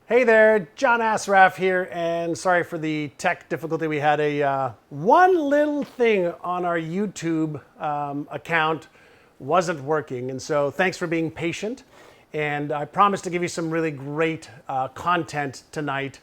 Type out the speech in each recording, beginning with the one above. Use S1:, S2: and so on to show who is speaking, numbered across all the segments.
S1: Hey there, John Assaraf here, and sorry for the tech difficulty. We had one little thing on our YouTube account wasn't working, and so thanks for being patient. And I promise to give you some really great content tonight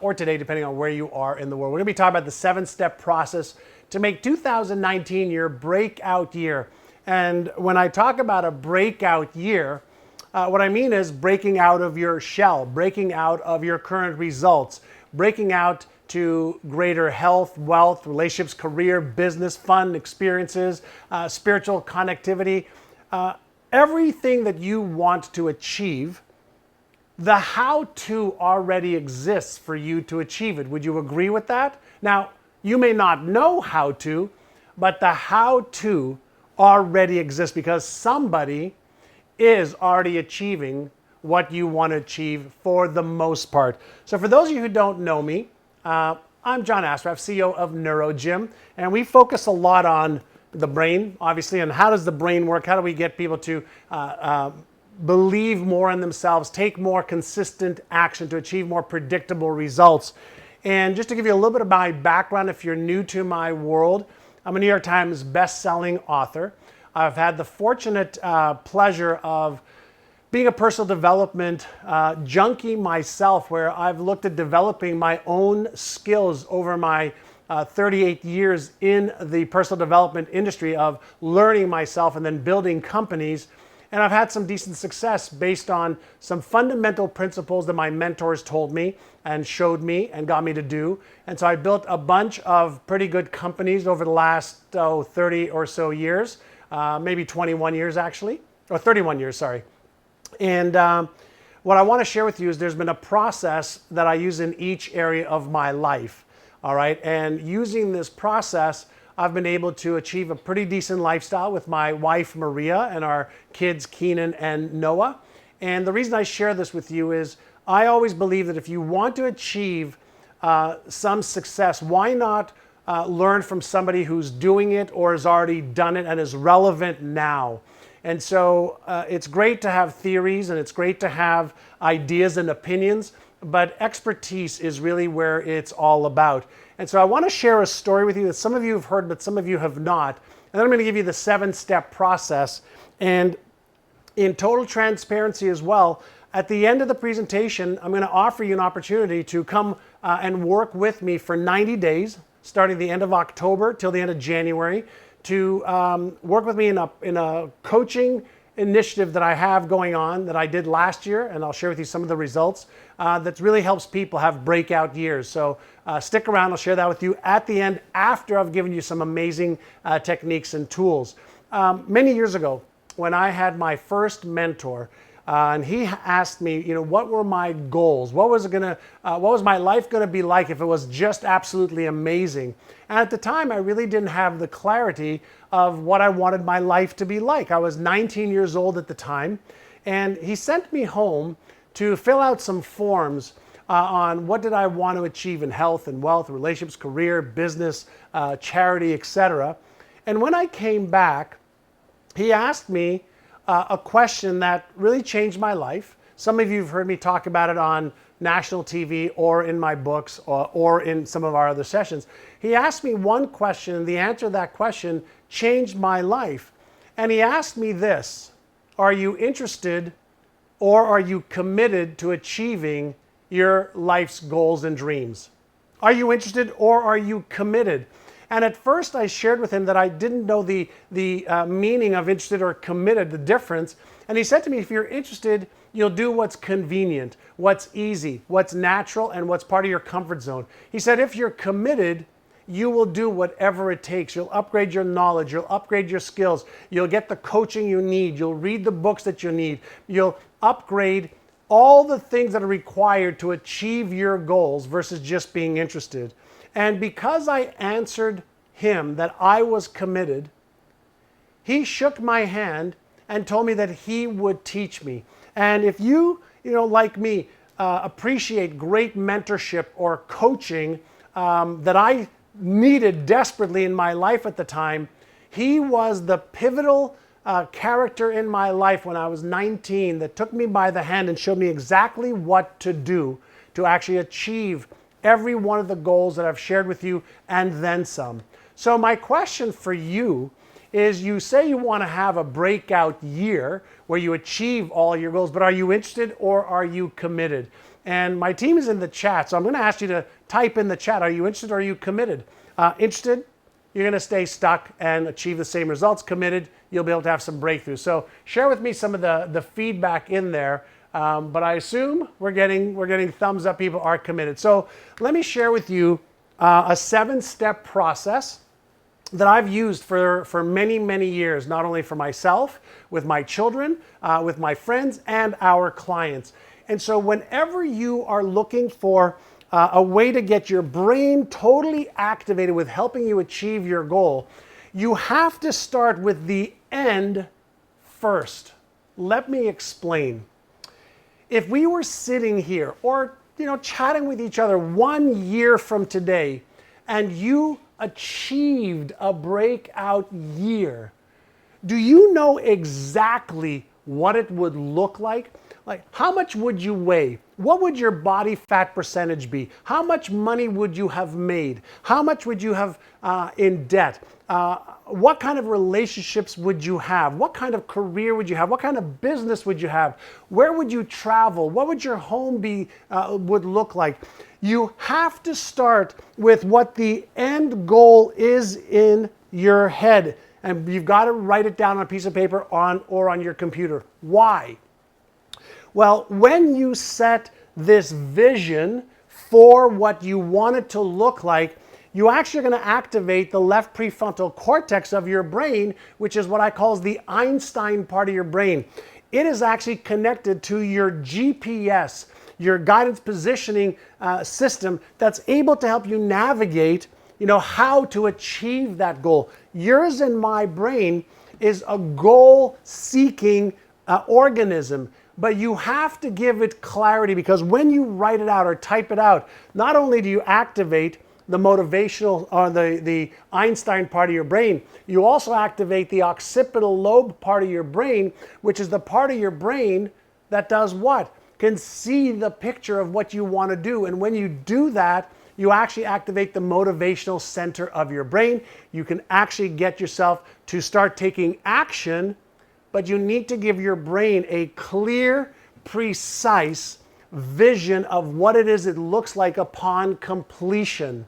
S1: or today, depending on where you are in the world. We're going to be talking about the 7-step process to make 2019 your breakout year. And when I talk about a breakout year, what I mean is breaking out of your shell, breaking out of your current results, breaking out to greater health, wealth, relationships, career, business, fun, experiences, spiritual connectivity, everything that you want to achieve. The how-to already exists for you to achieve it. Would you agree with that? Now, you may not know how to, but the how-to already exists because somebody is already achieving what you want to achieve for the most part. So for those of you who don't know me, I'm John Assaraf, CEO of NeuroGym, and we focus a lot on the brain, obviously, and how does the brain work? How do we get people to believe more in themselves, take more consistent action to achieve more predictable results? And just to give you a little bit of my background, if you're new to my world, I'm a New York Times best-selling author. I've had the fortunate pleasure of being a personal development junkie myself, where I've looked at developing my own skills over my 38 years in the personal development industry of learning myself and then building companies. And I've had some decent success based on some fundamental principles that my mentors told me and showed me and got me to do. And so I built a bunch of pretty good companies over the last 30 or so years. Maybe 21 years actually, or 31 years, sorry. And what I want to share with you is there's been a process that I use in each area of my life, all right? And using this process, I've been able to achieve a pretty decent lifestyle with my wife, Maria, and our kids, Keenan and Noah. And the reason I share this with you is I always believe that if you want to achieve some success, why not learn from somebody who's doing it or has already done it and is relevant now. And so it's great to have theories and it's great to have ideas and opinions, but expertise is really where it's all about. And so I want to share a story with you that some of you have heard, but some of you have not. And then I'm going to give you the 7-step process. And in total transparency as well, at the end of the presentation, I'm going to offer you an opportunity to come and work with me for 90 days, starting the end of October till the end of January, to work with me in a coaching initiative that I have going on that I did last year, and I'll share with you some of the results that really helps people have breakout years. So stick around, I'll share that with you at the end after I've given you some amazing techniques and tools. Many years ago, when I had my first mentor, and he asked me, what were my goals? What was my life going to be like if it was just absolutely amazing? And at the time, I really didn't have the clarity of what I wanted my life to be like. I was 19 years old at the time, and he sent me home to fill out some forms on what did I want to achieve in health and wealth, relationships, career, business, charity, etc. And when I came back, he asked me a question that really changed my life. Some of you have heard me talk about it on national TV or in my books or in some of our other sessions. He asked me one question, and the answer to that question changed my life. And he asked me this: are you interested or are you committed to achieving your life's goals and dreams? Are you interested or are you committed? And at first I shared with him that I didn't know the meaning of interested or committed, the difference. And he said to me, if you're interested, you'll do what's convenient, what's easy, what's natural, and what's part of your comfort zone. He said, if you're committed, you will do whatever it takes. You'll upgrade your knowledge, you'll upgrade your skills, you'll get the coaching you need, you'll read the books that you need, you'll upgrade all the things that are required to achieve your goals versus just being interested. And because I answered him that I was committed, he shook my hand and told me that he would teach me. And if you like me, appreciate great mentorship or coaching that I needed desperately in my life at the time, he was the pivotal character in my life when I was 19 that took me by the hand and showed me exactly what to do to actually achieve every one of the goals that I've shared with you and then some. So my question for you is, you say you want to have a breakout year where you achieve all your goals, but are you interested or are you committed? And my team is in the chat, so I'm going to ask you to type in the chat, are you interested or are you committed? Interested, you're going to stay stuck and achieve the same results. Committed, you'll be able to have some breakthroughs. So share with me some of the feedback in there. But I assume we're getting thumbs up. People are committed. So let me share with you a 7-step process that I've used for many, many years, not only for myself, with my children, with my friends, and our clients. And so whenever you are looking for a way to get your brain totally activated with helping you achieve your goal, you have to start with the end first. Let me explain. If we were sitting here or chatting with each other 1 year from today and you achieved a breakout year, do you know exactly what it would look like? Like, how much would you weigh? What would your body fat percentage be? How much money would you have made? How much would you have in debt? What kind of relationships would you have? What kind of career would you have? What kind of business would you have? Where would you travel? What would your home be would look like? You have to start with what the end goal is in your head, and you've got to write it down on a piece of paper or on your computer. Why? Well, when you set this vision for what you want it to look like, you actually are going to activate the left prefrontal cortex of your brain, which is what I call the Einstein part of your brain. It is actually connected to your GPS, your guidance positioning system, that's able to help you navigate, how to achieve that goal. Yours and my brain is a goal-seeking organism. But you have to give it clarity, because when you write it out or type it out, not only do you activate the motivational or the Einstein part of your brain, you also activate the occipital lobe part of your brain, which is the part of your brain that does what? Can see the picture of what you want to do. And when you do that, you actually activate the motivational center of your brain. You can actually get yourself to start taking action, but you need to give your brain a clear, precise vision of what it is it looks like upon completion.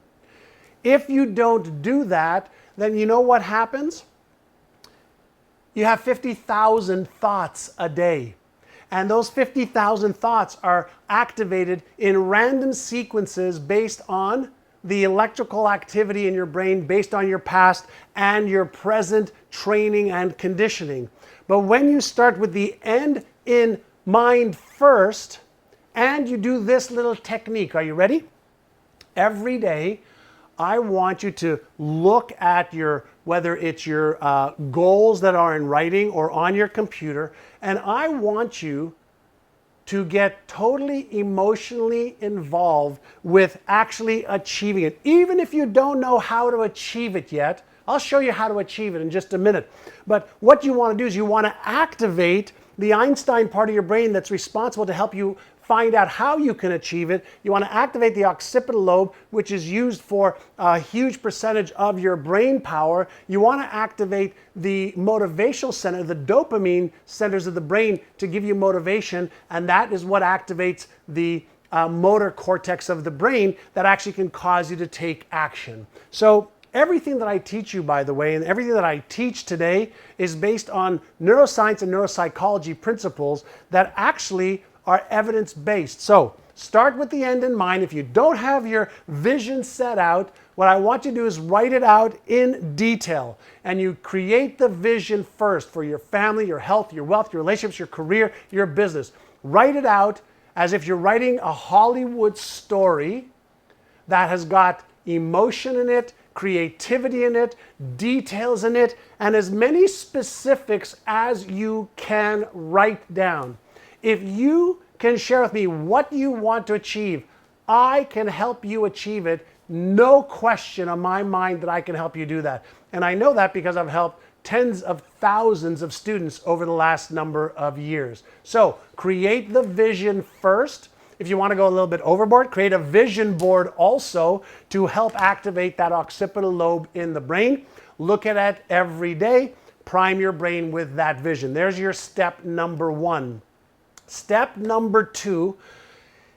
S1: If you don't do that, then you know what happens? You have 50,000 thoughts a day. And those 50,000 thoughts are activated in random sequences based on the electrical activity in your brain, based on your past and your present training and conditioning. But when you start with the end in mind first, and you do this little technique, are you ready? Every day, I want you to look at whether it's your goals that are in writing or on your computer, and I want you to get totally emotionally involved with actually achieving it. Even if you don't know how to achieve it yet, I'll show you how to achieve it in just a minute. But what you want to do is you want to activate the Einstein part of your brain that's responsible to help you find out how you can achieve it. You want to activate the occipital lobe, which is used for a huge percentage of your brain power. You want to activate the motivational center, the dopamine centers of the brain, to give you motivation, and that is what activates the motor cortex of the brain that actually can cause you to take action. So everything that I teach you, by the way, and everything that I teach today is based on neuroscience and neuropsychology principles that actually are evidence-based. So start with the end in mind. If you don't have your vision set out, what I want you to do is write it out in detail. And you create the vision first for your family, your health, your wealth, your relationships, your career, your business. Write it out as if you're writing a Hollywood story that has got emotion in it, creativity in it, details in it, and as many specifics as you can write down. If you can share with me what you want to achieve, I can help you achieve it. No question on my mind that I can help you do that. And I know that because I've helped tens of thousands of students over the last number of years. So create the vision first. If you want to go a little bit overboard, create a vision board also to help activate that occipital lobe in the brain. Look at it every day. Prime your brain with that vision. There's your step number one. Step number two,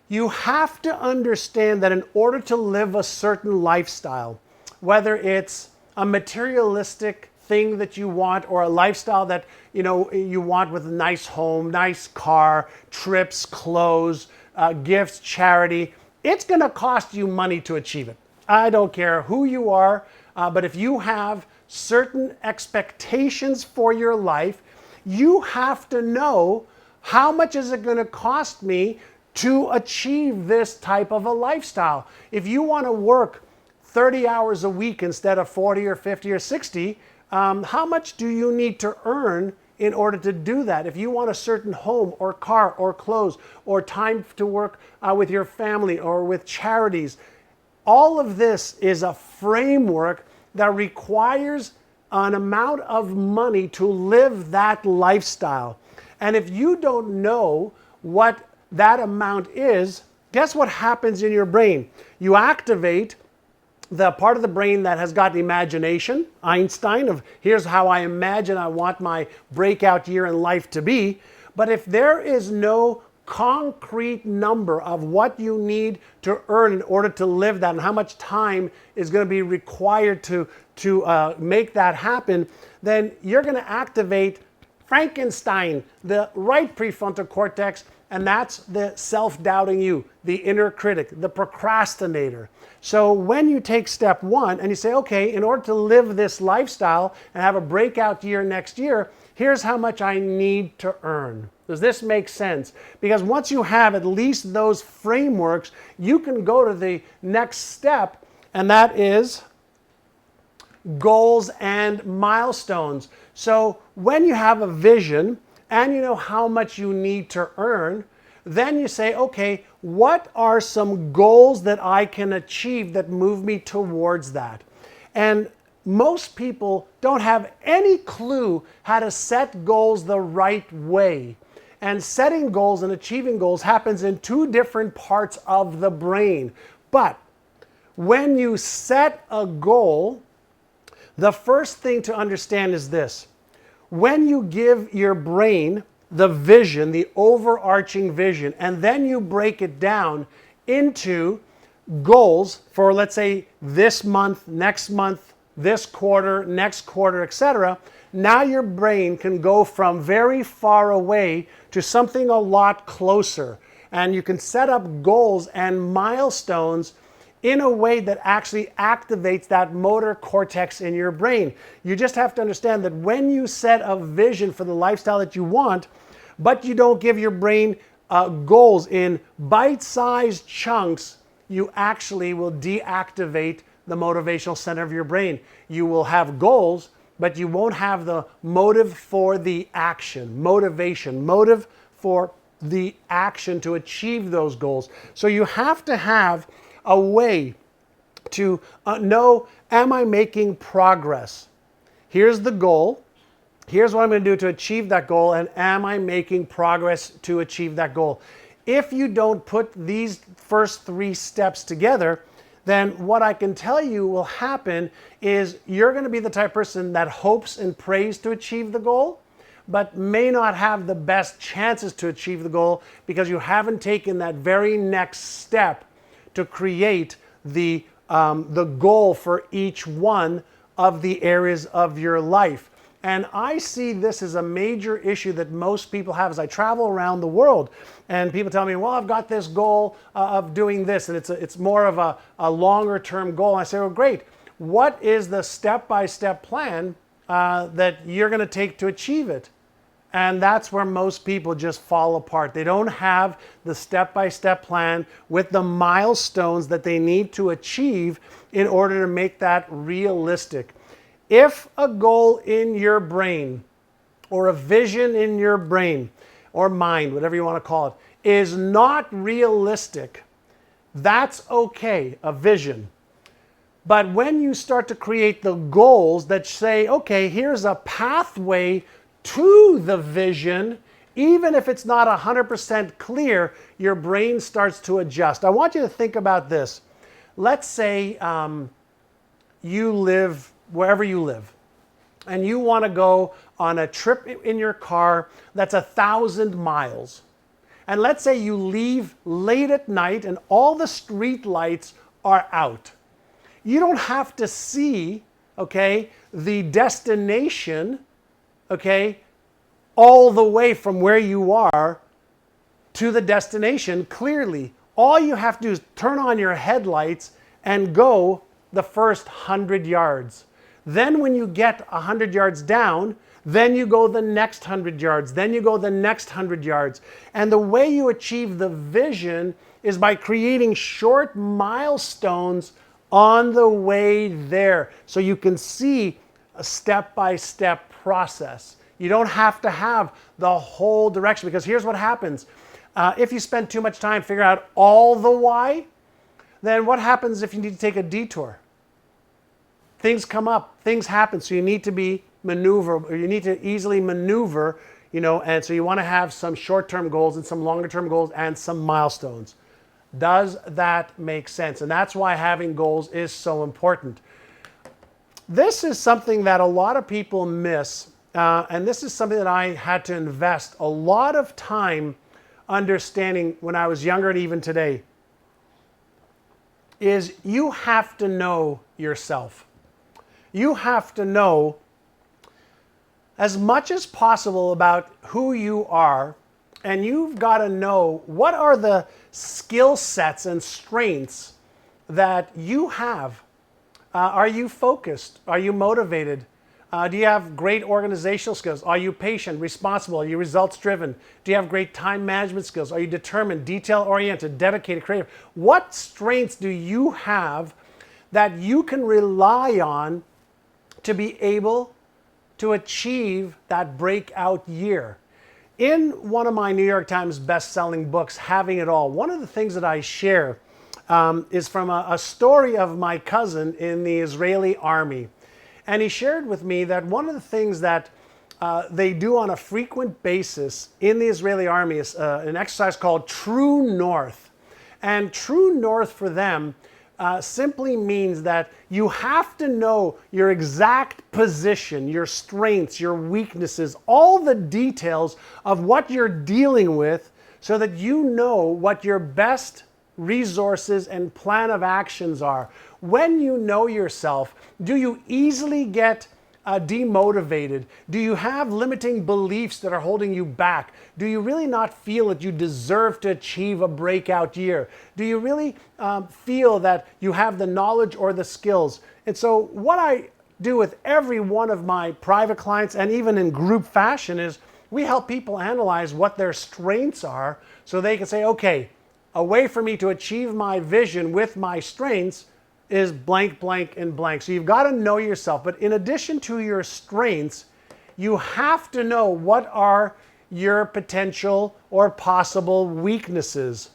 S1: you have to understand that in order to live a certain lifestyle, whether it's a materialistic thing that you want or a lifestyle that you want with a nice home, nice car, trips, clothes, gifts, charity, it's going to cost you money to achieve it. I don't care who you are, but if you have certain expectations for your life, you have to know how much is it going to cost me to achieve this type of a lifestyle. If you want to work 30 hours a week instead of 40 or 50 or 60, how much do you need to earn in order to do that? If you want a certain home or car or clothes or time to work with your family or with charities, all of this is a framework that requires an amount of money to live that lifestyle. And if you don't know what that amount is, guess what happens in your brain? You activate the part of the brain that has got imagination, Einstein, of here's how I imagine I want my breakout year in life to be. But if there is no concrete number of what you need to earn in order to live that and how much time is going to be required to make that happen, then you're going to activate Frankenstein, the right prefrontal cortex, and that's the self-doubting you, the inner critic, the procrastinator. So when you take step one and you say, okay, in order to live this lifestyle and have a breakout year next year, here's how much I need to earn. Does this make sense? Because once you have at least those frameworks, you can go to the next step, and that is goals and milestones. So when you have a vision and you know how much you need to earn, then you say, okay, what are some goals that I can achieve that move me towards that? And most people don't have any clue how to set goals the right way. And setting goals and achieving goals happens in two different parts of the brain. But when you set a goal, the first thing to understand is this. When you give your brain the vision, the overarching vision, and then you break it down into goals for, let's say, this month, this quarter, next quarter, etc., now your brain can go from very far away to something a lot closer. And you can set up goals and milestones in a way that actually activates that motor cortex in your brain. You just have to understand that when you set a vision for the lifestyle that you want, but you don't give your brain goals in bite-sized chunks, you actually will deactivate the motivational center of your brain. You will have goals, but you won't have the motive for the action, motive for the action to achieve those goals. So you have to have a way to know, am I making progress? Here's the goal. Here's what I'm going to do to achieve that goal, and am I making progress to achieve that goal? If you don't put these first three steps together, then what I can tell you will happen is you're going to be the type of person that hopes and prays to achieve the goal, but may not have the best chances to achieve the goal because you haven't taken that very next step to create the goal for each one of the areas of your life. And I see this as a major issue that most people have as I travel around the world. And people tell me, well, I've got this goal of doing this, and it's more of a longer term goal. And I say, well, great. What is the step-by-step plan that you're going to take to achieve it? And that's where most people just fall apart. They don't have the step-by-step plan with the milestones that they need to achieve in order to make that realistic. If a goal in your brain or a vision in your brain or mind, whatever you want to call it, is not realistic, that's okay, a vision. But when you start to create the goals that say, okay, here's a pathway to the vision, even if it's not 100% clear, your brain starts to adjust. I want you to think about this. Let's say you live wherever you live, and you want to go on a trip in your car that's 1,000 miles. And let's say you leave late at night and all the street lights are out. You don't have to see, okay, the destination, okay, all the way from where you are to the destination clearly. All you have to do is turn on your headlights and go the first 100 yards. Then when you get 100 yards down, then you go the next 100 yards, then you go the next 100 yards. And the way you achieve the vision is by creating short milestones on the way there. So you can see a step-by-step process. You don't have to have the whole direction, because here's what happens. If you spend too much time figuring out all the why, then what happens if you need to take a detour? Things come up, things happen, so you need to be or you need to easily maneuver, and so you want to have some short-term goals and some longer-term goals and some milestones. Does that make sense? And that's why having goals is so important. This is something that a lot of people miss, and this is something that I had to invest a lot of time understanding when I was younger and even today, is you have to know yourself. You have to know as much as possible about who you are, and you've got to know what are the skill sets and strengths that you have. Are you focused? Are you motivated? Do you have great organizational skills? Are you patient, responsible? Are you results driven? Do you have great time management skills? Are you determined, detail oriented, dedicated, creative? What strengths do you have that you can rely on to be able to achieve that breakout year? In one of my New York Times best-selling books, Having It All, one of the things that I share is from a story of my cousin in the Israeli army. And he shared with me that one of the things that they do on a frequent basis in the Israeli army is an exercise called True North. And True North for them simply means that you have to know your exact position, your strengths, your weaknesses, all the details of what you're dealing with, so that you know what your best resources and plan of actions are. When you know yourself, do you easily get demotivated? Do you have limiting beliefs that are holding you back? Do you really not feel that you deserve to achieve a breakout year? Do you really feel that you have the knowledge or the skills? And so what I do with every one of my private clients, and even in group fashion, is we help people analyze what their strengths are, so they can say, okay, a way for me to achieve my vision with my strengths is blank, blank, and blank. So you've got to know yourself. But in addition to your strengths, you have to know what are your potential or possible weaknesses.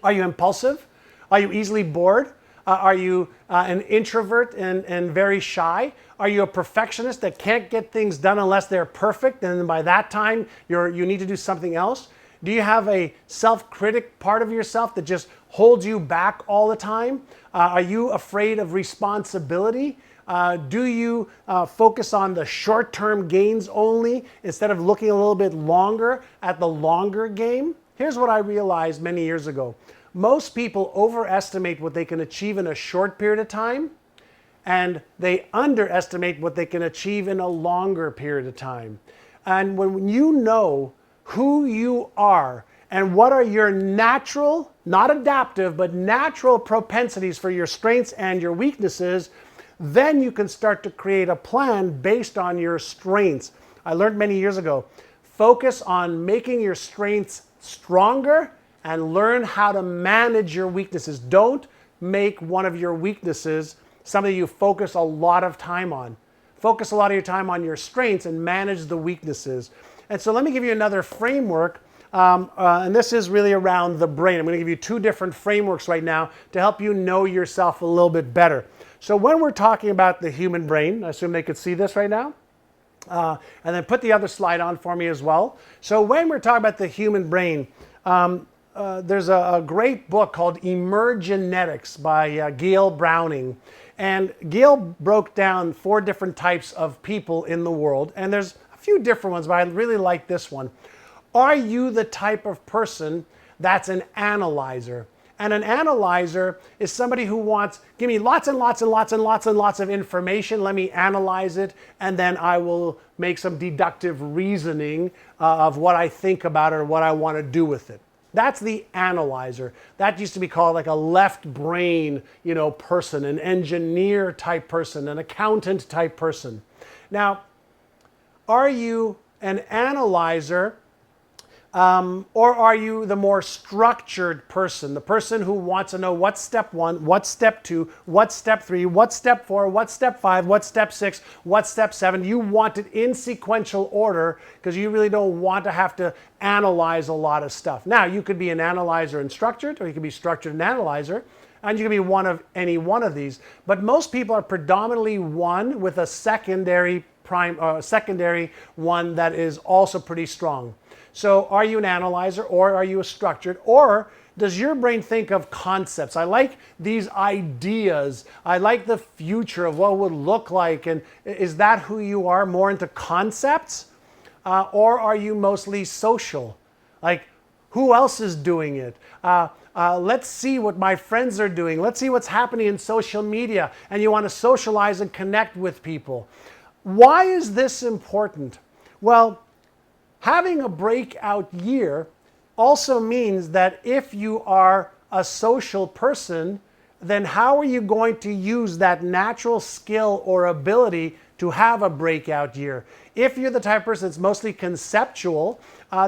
S1: Are you impulsive? Are you easily bored? Are you an introvert and very shy? Are you a perfectionist that can't get things done unless they're perfect, and then by that time you need to do something else? Do you have a self-critic part of yourself that just holds you back all the time? Are you afraid of responsibility? Do you focus on the short-term gains only instead of looking a little bit longer at the longer game? Here's what I realized many years ago. Most people overestimate what they can achieve in a short period of time, and they underestimate what they can achieve in a longer period of time. And when you know who you are and what are your natural, not adaptive, but natural propensities for your strengths and your weaknesses, then you can start to create a plan based on your strengths. I learned many years ago, focus on making your strengths stronger and learn how to manage your weaknesses. Don't make one of your weaknesses something you focus a lot of time on. Focus a lot of your time on your strengths and manage the weaknesses. And so let me give you another framework And this is really around the brain. I'm going to give you two different frameworks right now to help you know yourself a little bit better. So when we're talking about the human brain, I assume they could see this right now. And then put the other slide on for me as well. So when we're talking about the human brain, there's a great book called Emergenetics by Gail Browning. And Gail broke down 4 different types of people in the world. And there's a few different ones, but I really like this one. Are you the type of person that's an analyzer? And an analyzer is somebody who wants, give me lots and lots and lots and lots and lots of information, let me analyze it, and then I will make some deductive reasoning of what I think about it or what I want to do with it. That's the analyzer. That used to be called like a left brain, person, an engineer type person, an accountant type person. Now, are you an analyzer? Or are you the more structured person, the person who wants to know what's step 1, what's step 2, what's step 3, what's step 4, what's step 5, what's step 6, what's step 7? You want it in sequential order because you really don't want to have to analyze a lot of stuff. Now, you could be an analyzer and structured, or you could be structured and analyzer, and you can be one of any one of these. But most people are predominantly one with a secondary one that is also pretty strong. So are you an analyzer, or are you a structured, or does your brain think of concepts? I like these ideas. I like the future of what it would look like. And is that who you are, more into concepts? Or are you mostly social? Like, who else is doing it? Let's see what my friends are doing. Let's see what's happening in social media. And you want to socialize and connect with people. Why is this important? Well, having a breakout year also means that if you are a social person, then how are you going to use that natural skill or ability to have a breakout year? If you're the type of person that's mostly conceptual,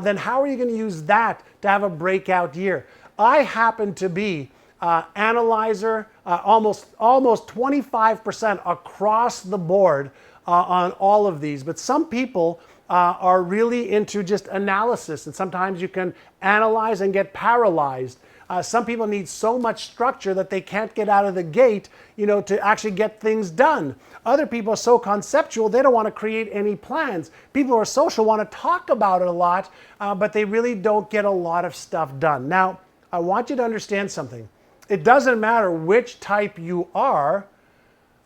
S1: then how are you going to use that to have a breakout year? I happen to be analyzer, almost 25% across the board on all of these. But some people are really into just analysis, and sometimes you can analyze and get paralyzed. Some people need so much structure that they can't get out of the gate, to actually get things done. Other people are so conceptual, they don't want to create any plans. People who are social want to talk about it a lot, but they really don't get a lot of stuff done. Now, I want you to understand something. It doesn't matter which type you are,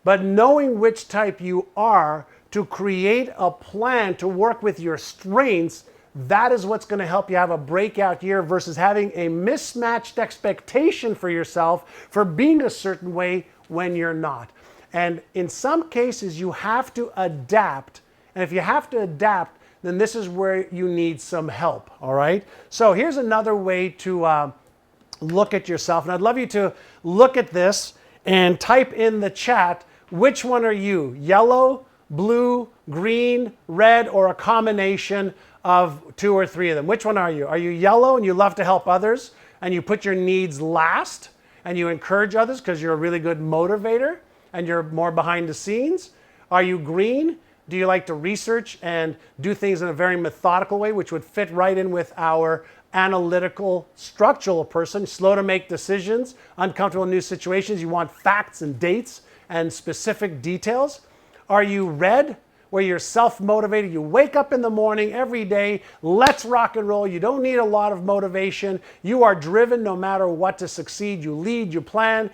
S1: but knowing which type you are to create a plan to work with your strengths, that is what's going to help you have a breakout year versus having a mismatched expectation for yourself for being a certain way when you're not. And in some cases, you have to adapt. And if you have to adapt, then this is where you need some help, all right? So here's another way to look at yourself. And I'd love you to look at this and type in the chat, which one are you? Yellow, blue, green, red, or a combination of 2 or 3 of them? Which one are you? Are you yellow and you love to help others and you put your needs last and you encourage others because you're a really good motivator and you're more behind the scenes? Are you green? Do you like to research and do things in a very methodical way, which would fit right in with our analytical, structural person, slow to make decisions, uncomfortable in new situations? You want facts and dates and specific details. Are you red, where you're self-motivated? You wake up in the morning every day, let's rock and roll. You don't need a lot of motivation. You are driven no matter what to succeed. You lead, you plan,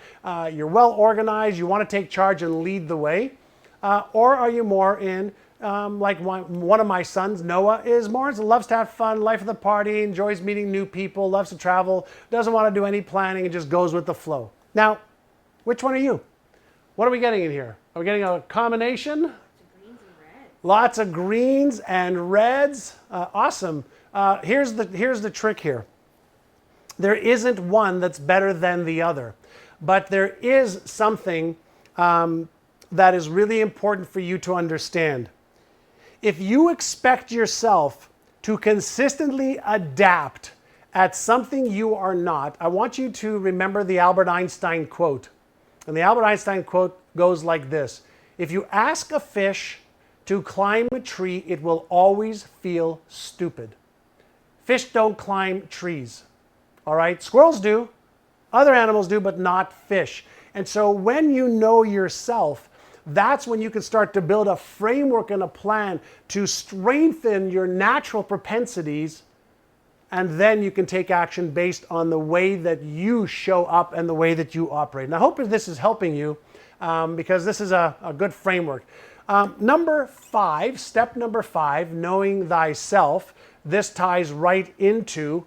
S1: you're well organized, you want to take charge and lead the way. Or are you more in, like one of my sons, Noah, loves to have fun, life of the party, enjoys meeting new people, loves to travel, doesn't want to do any planning, and just goes with the flow. Now, which one are you? What are we getting in here? Are we getting a combination? Lots of greens and reds. Awesome. Here's the trick here. There isn't one that's better than the other, but there is something that is really important for you to understand. If you expect yourself to consistently adapt at something you are not, I want you to remember the Albert Einstein quote. And the Albert Einstein quote goes like this: if you ask a fish to climb a tree, it will always feel stupid. Fish don't climb trees. All right? Squirrels do, other animals do, but not fish. And so when you know yourself, that's when you can start to build a framework and a plan to strengthen your natural propensities, and then you can take action based on the way that you show up and the way that you operate. And I hope this is helping you because this is a good framework. Number 5, step number 5, knowing thyself. This ties right into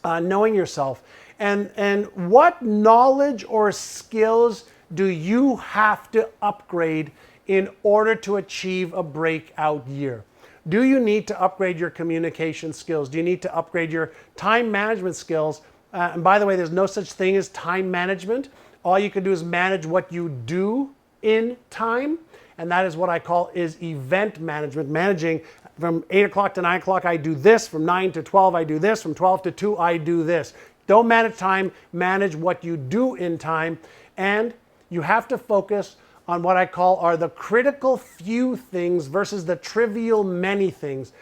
S1: knowing yourself. And what knowledge or skills do you have to upgrade in order to achieve a breakout year? Do you need to upgrade your communication skills? Do you need to upgrade your time management skills? And by the way, there's no such thing as time management. All you can do is manage what you do in time. And that is what I call is event management. Managing from 8 o'clock to 9 o'clock, I do this. From 9 to 12, I do this. From 12 to 2, I do this. Don't manage time, manage what you do in time. And you have to focus on what I call are the critical few things versus the trivial many things.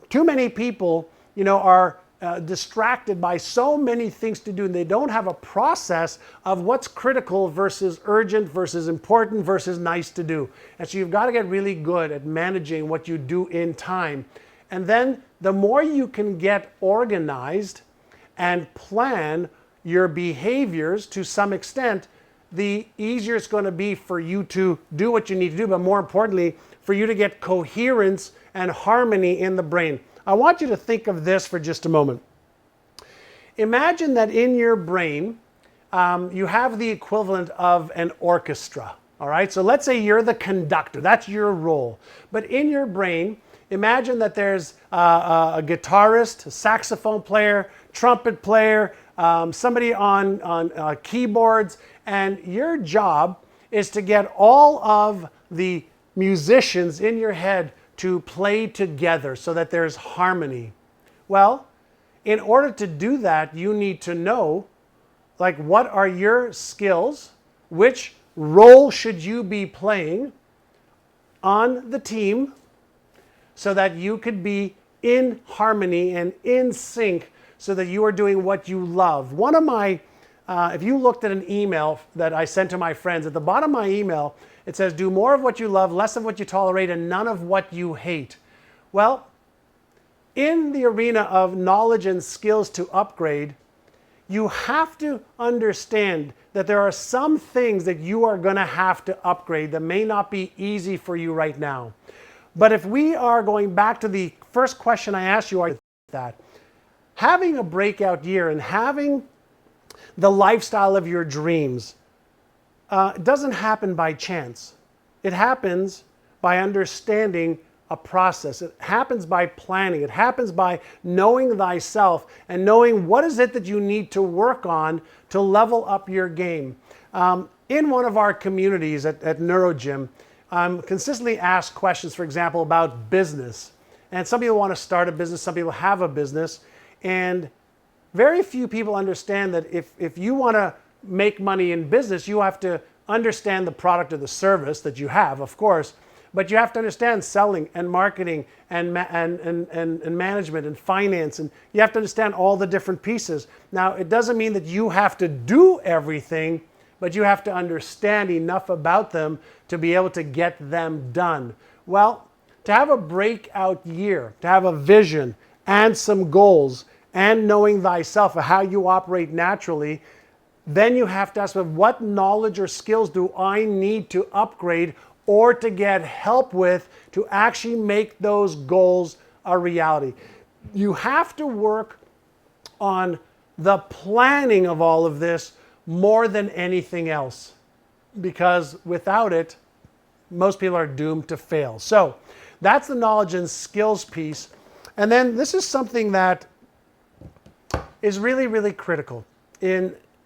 S1: Too many people, are distracted by so many things to do, and they don't have a process of what's critical versus urgent versus important versus nice to do. And so you've got to get really good at managing what you do in time. And then the more you can get organized and plan your behaviors to some extent, the easier it's going to be for you to do what you need to do, but more importantly, for you to get coherence and harmony in the brain. I want you to think of this for just a moment. Imagine that in your brain, you have the equivalent of an orchestra. All right, so let's say you're the conductor. That's your role. But in your brain, imagine that there's a guitarist, a saxophone player, trumpet player, somebody on keyboards, and your job is to get all of the musicians in your head to play together so that there's harmony. Well, in order to do that, you need to know, what are your skills? Which role should you be playing on the team so that you could be in harmony and in sync so that you are doing what you love. One of my, if you looked at an email that I sent to my friends, at the bottom of my email, it says, do more of what you love, less of what you tolerate, and none of what you hate. Well, in the arena of knowledge and skills to upgrade, you have to understand that there are some things that you are going to have to upgrade that may not be easy for you right now. But if we are going back to the first question I asked you, having a breakout year and having the lifestyle of your dreams doesn't happen by chance. It happens by understanding a process. It happens by planning. It happens by knowing thyself and knowing what is it that you need to work on to level up your game. In one of our communities at NeuroGym, I'm consistently asked questions, for example, about business. And some people want to start a business, some people have a business, and very few people understand that if you want to make money in business, you have to understand the product or the service that you have, of course, but you have to understand selling and marketing and management and finance, and you have to understand all the different pieces. Now, it doesn't mean that you have to do everything, but you have to understand enough about them to be able to get them done. Well, to have a breakout year, to have a vision and some goals and knowing thyself of how you operate naturally, then you have to ask, what knowledge or skills do I need to upgrade or to get help with to actually make those goals a reality? You have to work on the planning of all of this more than anything else, because without it, most people are doomed to fail. So that's the knowledge and skills piece. And then this is something that is really, really critical.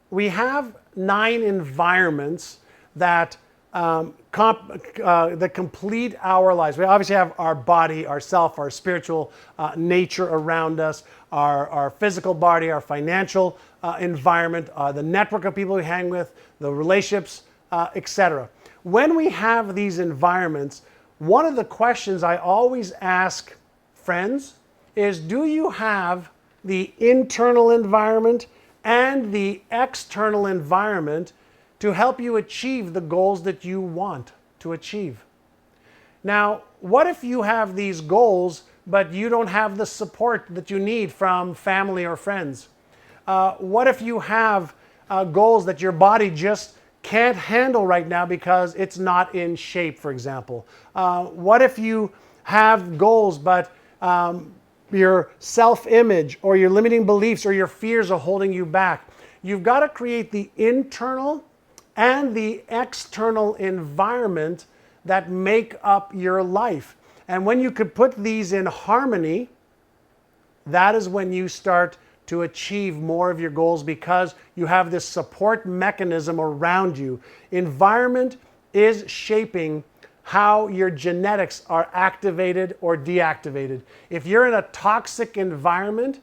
S1: We have 9 environments that that complete our lives. We obviously have our body, ourself, our spiritual nature around us, our physical body, our financial environment, the network of people we hang with, the relationships, etc. When we have these environments, one of the questions I always ask friends is, do you have the internal environment and the external environment to help you achieve the goals that you want to achieve? Now, what if you have these goals, but you don't have the support that you need from family or friends? What if you have goals that your body just can't handle right now because it's not in shape, for example? What if you have goals, but your self-image or your limiting beliefs or your fears are holding you back? You've got to create the internal and the external environment that make up your life. And when you could put these in harmony, that is when you start to achieve more of your goals, because you have this support mechanism around you. Environment is shaping how your genetics are activated or deactivated. If you're in a toxic environment,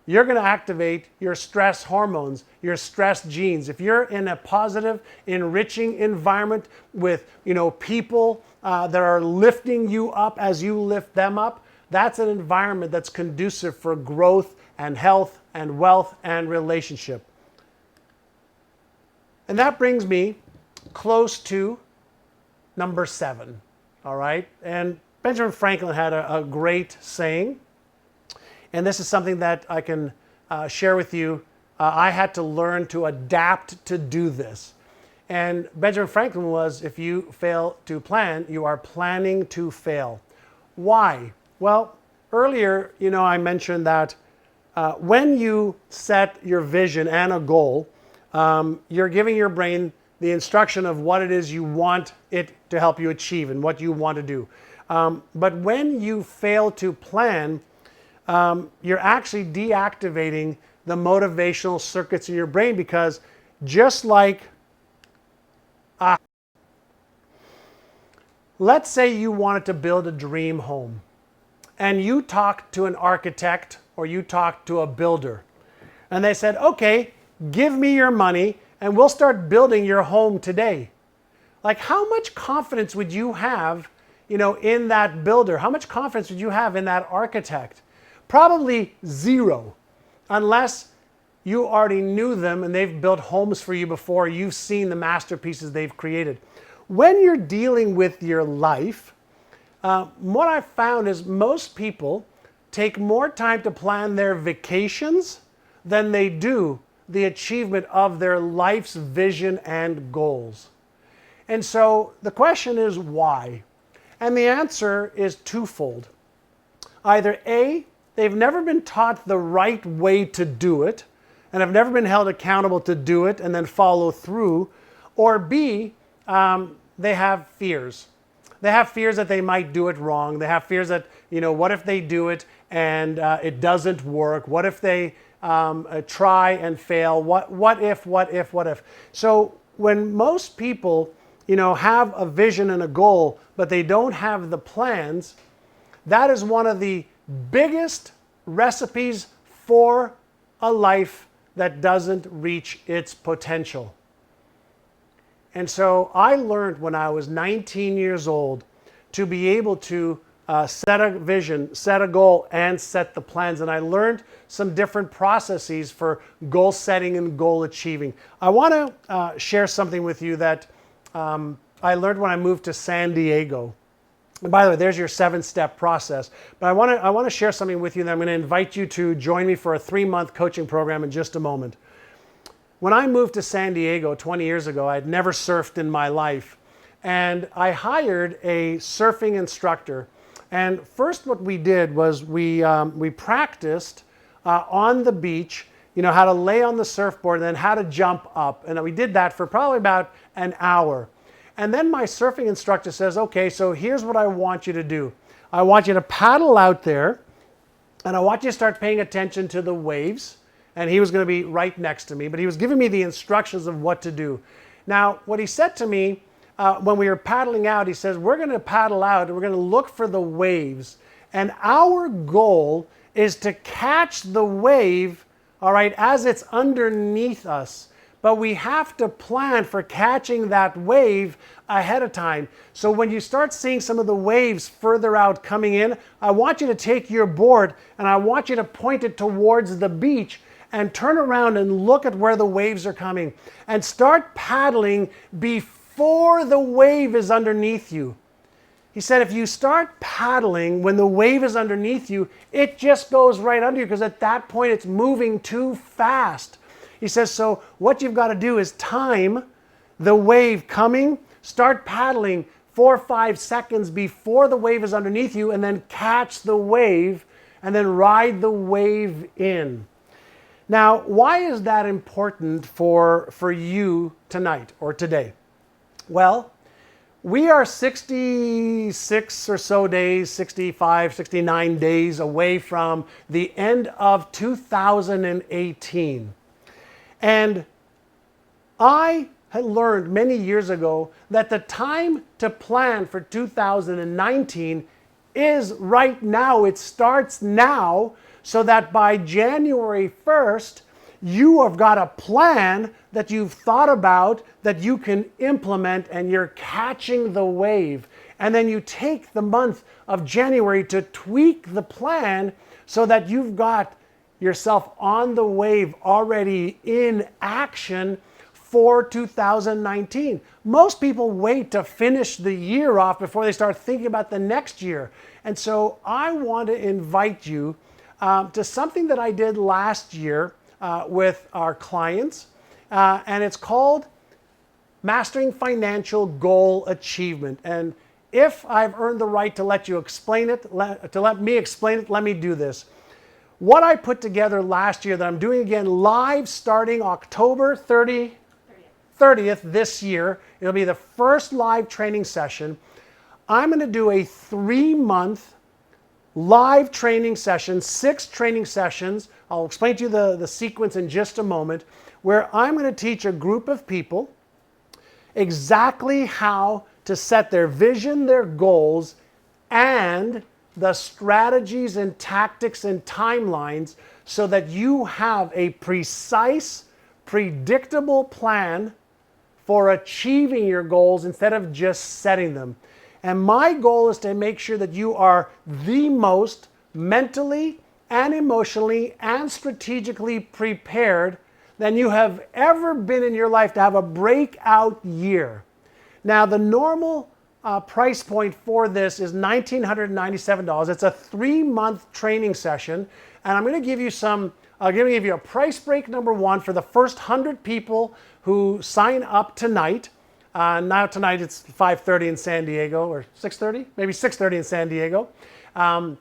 S1: you're going to activate your stress hormones, your stress genes. If you're in a positive, enriching environment with, people that are lifting you up as you lift them up, that's an environment that's conducive for growth and health and wealth and relationship. And that brings me close to number 7, all right? And Benjamin Franklin had a great saying, and this is something that I can share with you. I had to learn to adapt to do this. And Benjamin Franklin was, if you fail to plan, you are planning to fail. Why? Well, earlier, I mentioned that when you set your vision and a goal, you're giving your brain the instruction of what it is you want it to help you achieve and what you want to do. But when you fail to plan, you're actually deactivating the motivational circuits in your brain, because just like, let's say you wanted to build a dream home, and you talked to an architect or you talked to a builder, and they said, okay, give me your money and we'll start building your home today. Like, how much confidence would you have, in that builder? How much confidence would you have in that architect? Probably zero, unless you already knew them and they've built homes for you before. You've seen the masterpieces they've created. When you're dealing with your life, what I've found is most people take more time to plan their vacations than they do the achievement of their life's vision and goals. And so the question is why? And the answer is twofold. Either A, they've never been taught the right way to do it and have never been held accountable to do it and then follow through, or B, they have fears. They have fears that they might do it wrong. They have fears that, what if they do it and it doesn't work? What if they try and fail? What if? So when most people, have a vision and a goal, but they don't have the plans, that is one of the biggest recipes for a life that doesn't reach its potential. And so I learned when I was 19 years old to be able to set a vision, set a goal, and set the plans. And I learned some different processes for goal setting and goal achieving. I want to share something with you that I learned when I moved to San Diego. And by the way, there's your 7-step process. But I want to share something with you that I'm going to invite you to join me for a 3-month coaching program in just a moment. When I moved to San Diego 20 years ago, I'd never surfed in my life. And I hired a surfing instructor. And first what we did was we practiced on the beach, how to lay on the surfboard and then how to jump up. And we did that for probably about an hour. And then my surfing instructor says, okay, so here's what I want you to do. I want you to paddle out there, and I want you to start paying attention to the waves. And he was going to be right next to me, but he was giving me the instructions of what to do. Now, what he said to me when we were paddling out, he says, we're going to paddle out and we're going to look for the waves. And our goal is to catch the wave, all right, as it's underneath us. but we have to plan for catching that wave ahead of time. So when you start seeing some of the waves further out coming in, I want you to take your board and I want you to point it towards the beach and turn around and look at where the waves are coming and start paddling before the wave is underneath you. He said if you start paddling when the wave is underneath you, it just goes right under you because at that point it's moving too fast. He says, so what you've got to do is time the wave coming, start paddling 4 or 5 seconds before the wave is underneath you, and then catch the wave and then ride the wave in. Now, why is that important for you tonight or today? Well, we are 66 or so days, 65, 69 days away from the end of 2018. And I had learned many years ago that the time to plan for 2019 is right now. It starts now, so that by January 1st, you have got a plan that you've thought about that you can implement, and you're catching the wave. And then you take the month of January to tweak the plan so that you've got yourself on the wave already in action for 2019. Most people wait to finish the year off before they start thinking about the next year. And so I want to invite you to something that I did last year with our clients, and it's called Mastering Financial Goal Achievement. And if I've earned the right to let you explain it, to let me explain it, let me do this. What I put together last year that I'm doing again live starting October 30th this year, it'll be the first live training session. I'm going to do a 3-month live training session, 6 training sessions. I'll explain to you the sequence in just a moment, where I'm going to teach a group of people exactly how to set their vision, their goals, and the strategies and tactics and timelines so that you have a precise, predictable plan for achieving your goals instead of just setting them. And my goal is to make sure that you are the most mentally and emotionally and strategically prepared than you have ever been in your life to have a breakout year. Now, the normal price point for this is $1,997. It's a 3-month training session, and I'm going to give you a price break number 1 for the first 100 people who sign up tonight. Now tonight it's 5:30 in San Diego, or 6:30, maybe 6:30 in San Diego. And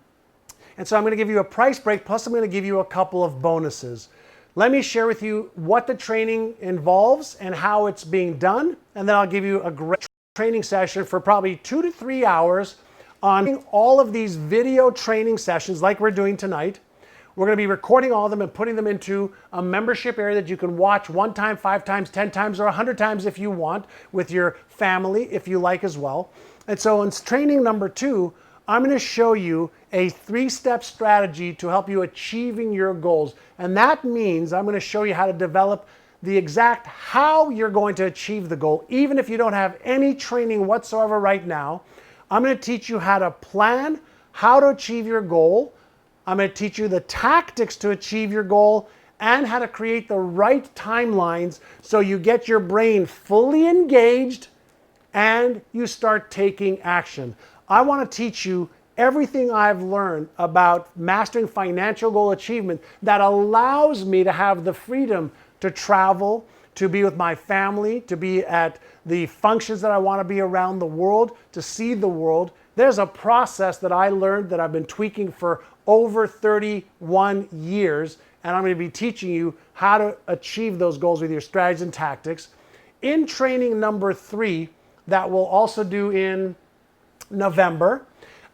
S1: so I'm going to give you a price break, plus I'm going to give you a couple of bonuses. Let me share with you what the training involves and how it's being done, and then I'll give you a great training session for probably 2 to 3 hours on all of these video training sessions like we're doing tonight. We're going to be recording all of them and putting them into a membership area that you can watch 1 time, 5 times, 10 times, or 100 times if you want, with your family if you like as well. And so in training number 2, I'm going to show you a 3-step strategy to help you achieving your goals. And that means I'm going to show you how to develop the exact how you're going to achieve the goal. Even if you don't have any training whatsoever right now, I'm going to teach you how to plan, how to achieve your goal. I'm going to teach you the tactics to achieve your goal and how to create the right timelines so you get your brain fully engaged and you start taking action. I want to teach you everything I've learned about mastering financial goal achievement that allows me to have the freedom to travel, to be with my family, to be at the functions that I want to be around the world, to see the world. There's a process that I learned that I've been tweaking for over 31 years, and I'm going to be teaching you how to achieve those goals with your strategies and tactics. In training number 3, that we'll also do in November,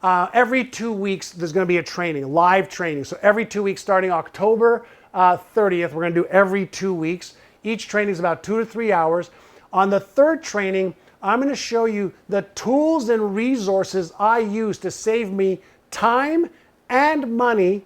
S1: every 2 weeks there's going to be a training, live training. So every 2 weeks starting October 30th, we're going to do every 2 weeks. Each training is about 2 to 3 hours. On the 3rd training, I'm going to show you the tools and resources I use to save me time and money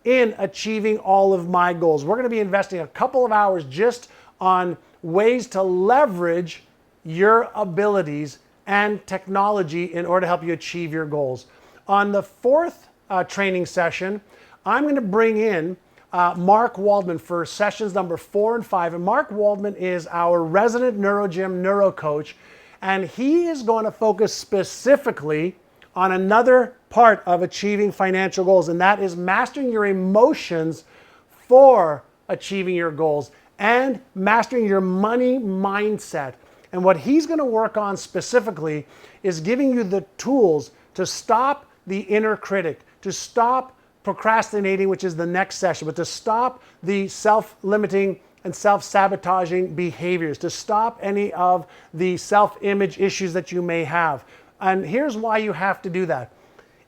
S1: in achieving all of my goals. We're going to be investing a couple of hours just on ways to leverage your abilities and technology in order to help you achieve your goals. On the fourth training session, I'm going to bring in Mark Waldman for sessions number 4 and 5. And Mark Waldman is our resident NeuroGym neuro coach, and he is going to focus specifically on another part of achieving financial goals, and that is mastering your emotions for achieving your goals and mastering your money mindset. And what he's going to work on specifically is giving you the tools to stop the inner critic, to stop procrastinating, which is the next session, but to stop the self-limiting and self-sabotaging behaviors, to stop any of the self-image issues that you may have. And here's why you have to do that.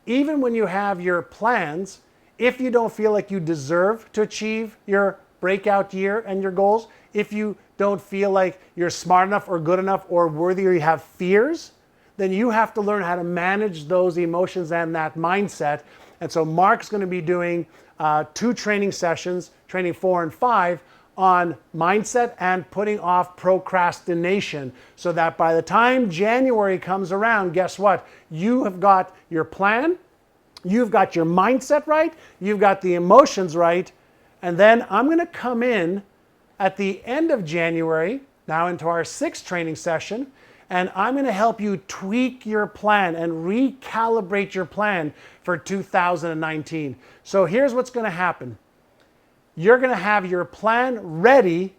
S1: Even when you have your plans, if you don't feel like you deserve to achieve your breakout year and your goals, if you don't feel like you're smart enough or good enough or worthy, or you have fears, then you have to learn how to manage those emotions and that mindset. And so Mark's going to be doing 2 training sessions, training 4 and 5, on mindset and putting off procrastination, so that by the time January comes around, guess what? You have got your plan, you've got your mindset right, you've got the emotions right, and then I'm going to come in at the end of January, now into our 6th training session, and I'm going to help you tweak your plan and recalibrate your plan for 2019. So here's what's going to happen. You're going to have your plan ready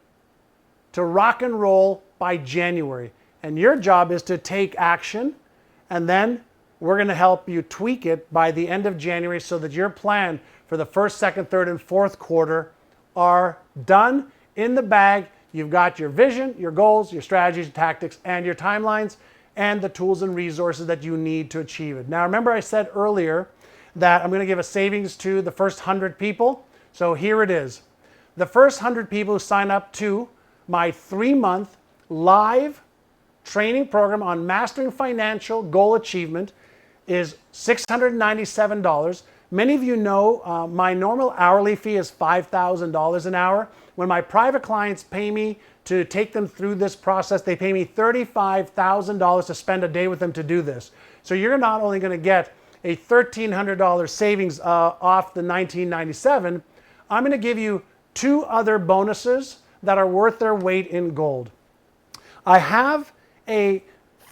S1: to rock and roll by January. And your job is to take action, and then we're going to help you tweak it by the end of January so that your plan for the 1st, 2nd, 3rd, and 4th quarter are done, in the bag. You've got your vision, your goals, your strategies, your tactics, and your timelines, and the tools and resources that you need to achieve it. Now, remember I said earlier that I'm going to give a savings to the first 100 people. So here it is. The first 100 people who sign up to my 3-month live training program on mastering financial goal achievement is $697. Many of you know my normal hourly fee is $5,000 an hour. When my private clients pay me to take them through this process, they pay me $35,000 to spend a day with them to do this. So you're not only going to get a $1,300 savings off the $1,997, I'm going to give you 2 other bonuses that are worth their weight in gold. I have a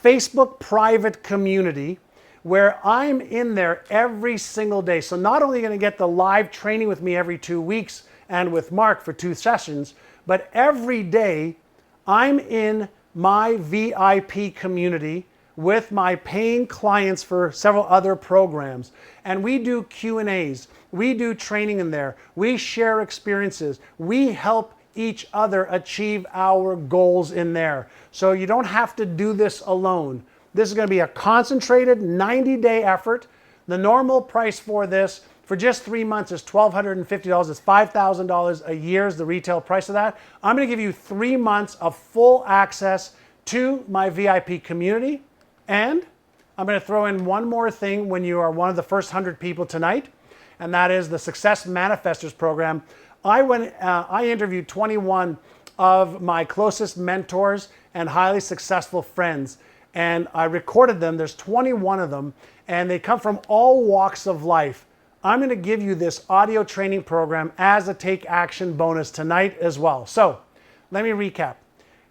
S1: Facebook private community where I'm in there every single day. So not only are you going to get the live training with me every 2 weeks and with Mark for 2 sessions, but every day I'm in my VIP community with my paying clients for several other programs. And we do Q&As, we do training in there, we share experiences, we help each other achieve our goals in there. So you don't have to do this alone. This is going to be a concentrated 90-day effort. The normal price for this for just 3 months is $1,250. It's $5,000 a year is the retail price of that. I'm going to give you 3 months of full access to my VIP community. And I'm going to throw in one more thing when you are one of the first 100 people tonight, and that is the Success Manifestors program. I interviewed 21 of my closest mentors and highly successful friends, and I recorded them. There's 21 of them, and they come from all walks of life. I'm going to give you this audio training program as a take action bonus tonight as well. So let me recap.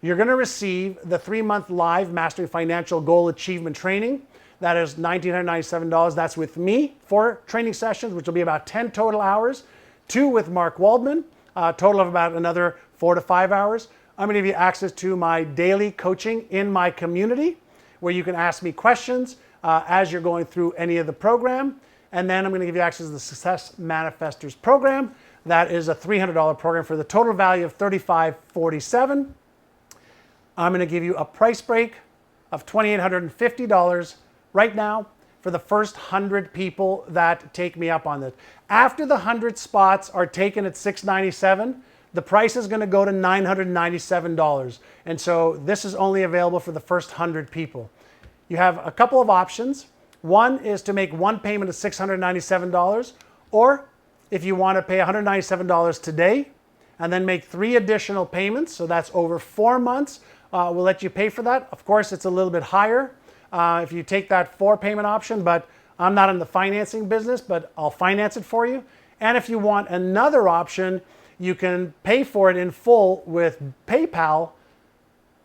S1: You're going to receive the 3-month live Mastering Financial Goal Achievement training. That is $1,997. That's with me, 4 training sessions, which will be about 10 total hours. 2 with Mark Waldman, a total of about another 4 to 5 hours. I'm going to give you access to my daily coaching in my community, where you can ask me questions as you're going through any of the program. And then I'm going to give you access to the Success Manifestors program. That is a $300 program for the total value of $3,547. I'm going to give you a price break of $2,850 right now for the first 100 people that take me up on it. After the 100 spots are taken at $697, the price is going to go to $997. And so this is only available for the first 100 people. You have a couple of options. One is to make one payment of $697, or if you want to pay $197 today, and then make 3 additional payments. So that's over 4 months. We'll let you pay for that. Of course, it's a little bit higher if you take that 4 payment option, but I'm not in the financing business, but I'll finance it for you. And if you want another option, you can pay for it in full with PayPal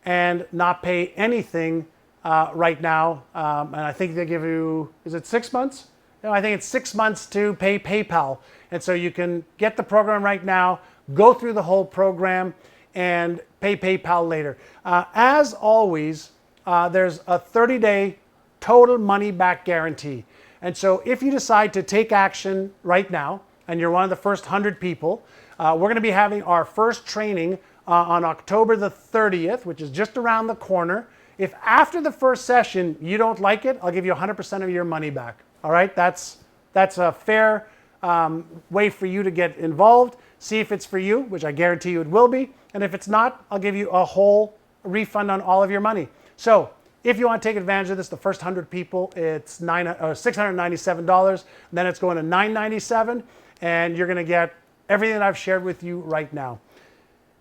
S1: and not pay anything right now. And I think they give you, is it 6 months? No, I think it's 6 months to pay PayPal. And so you can get the program right now, go through the whole program, and pay PayPal later. As always, there's a 30-day total money back guarantee. And so if you decide to take action right now, and you're one of the first 100 people, we're going to be having our first training on October the 30th, which is just around the corner. If after the first session you don't like it, I'll give you 100% of your money back. All right, that's a fair way for you to get involved. See if it's for you, which I guarantee you it will be. And if it's not, I'll give you a whole refund on all of your money. So if you want to take advantage of this, the first 100 people, it's $697. Then it's going to $997, and you're going to get everything that I've shared with you right now.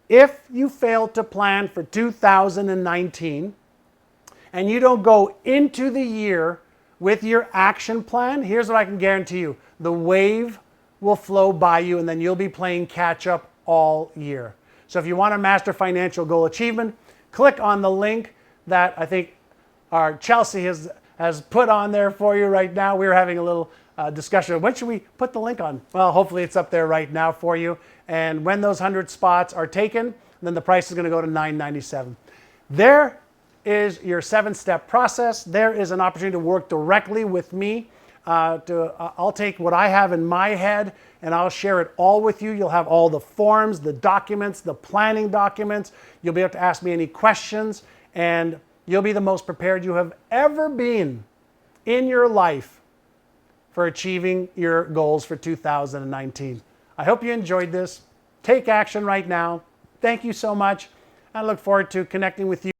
S1: If you fail to plan for 2019 and you don't go into the year with your action plan, here's what I can guarantee you. The wave will flow by you, and then you'll be playing catch up all year. So if you want to master financial goal achievement, click on the link that I think our Chelsea has put on there for you right now. We were having a little discussion. When should we put the link on? Well, hopefully it's up there right now for you. And when those 100 spots are taken, then the price is going to go to $997. There is your 7-step process. There is an opportunity to work directly with me. I'll take what I have in my head and I'll share it all with you. You'll have all the forms, the documents, the planning documents. You'll be able to ask me any questions, and you'll be the most prepared you have ever been in your life for achieving your goals for 2019. I hope you enjoyed this. Take action right now. Thank you so much. I look forward to connecting with you.